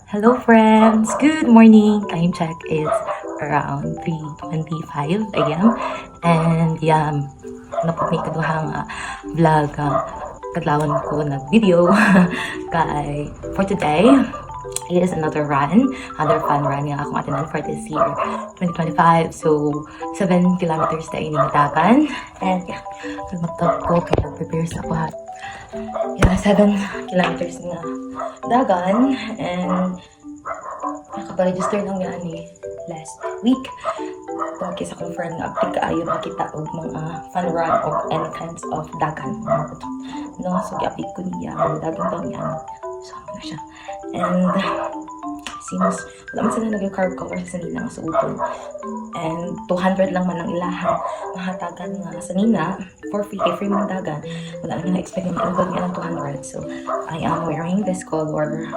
Hello friends! Good morning! Time check is around 3:25 a.m. And napot may kaduhang vlog kadlawon ko nag video kay for today. It is another fun run nga akong atinan for this year, 2025. So, 7 kilometers na iningatakan. And magtag ko, kaya prepare sa ako 7 kilometers nga dagan. And nakaparegister lang yan last week. Pagkis akong friend nga abtig kaayo makita og mga fun run of any kinds of dagan. No, so giapig ko niya, dagan daw niya. So, ano siya. And since wala man sila nag-carb cover sa sanina nga suuton, and 200 lang man ang ilahan mahatagan nga sanina for free, kay free man dagan, wala lang na-expect na mailagod nga ng 200. So I am wearing this color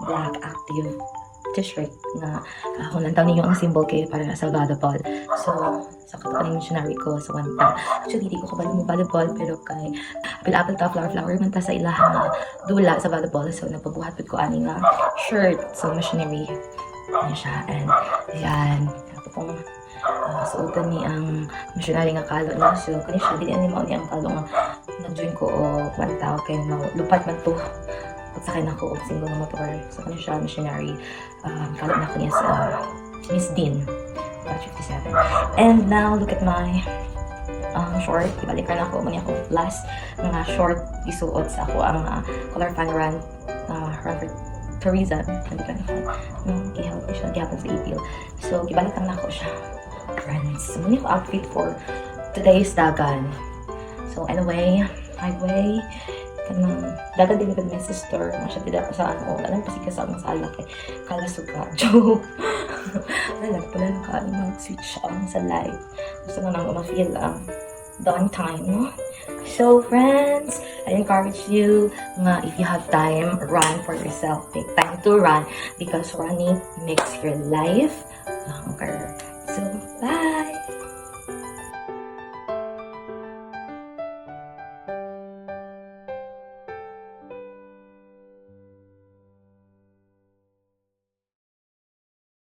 black active t-shirt na ako lang ninyo ang symbol kay para sa volleyball. So sakto pa rin missionary ko sa one time. Actually, di ko kabalo mo volleyball, pero kay apple ta flower man ta sa ilahan nga dula sa volleyball. So napabuhat ko ani nga shirt. So missionary niya siya. And yan, ako pong suotan ni ang missionary nga kalo na. So kani siya, dili ani mao ni ang kalo nga nag-join ko o one tao kay lupat man to pagsakay na ko og single motor. So kani siya missionary, kalo na ko niya sa Miss Dean 57. And now look at my short. Ibalikan ako man ako last mga short isuot sa ako ang color fan run for Teresa 2025. Gihelp ko siya gihapon sa ipil. So gibalikan na ako siya, friends. So muna ko outfit for today's dagan. So anyway, highway kanang dagan din ko my sister na siya tidak sa ano, alam pa siya sa mga sala kay kala suka joke. Pala ka mag-switch sa live. Gusto mo nang ma-feel ang downtime, no? So, friends, I encourage you nga if you have time, run for yourself. Take time to run because running makes your life longer. So, bye!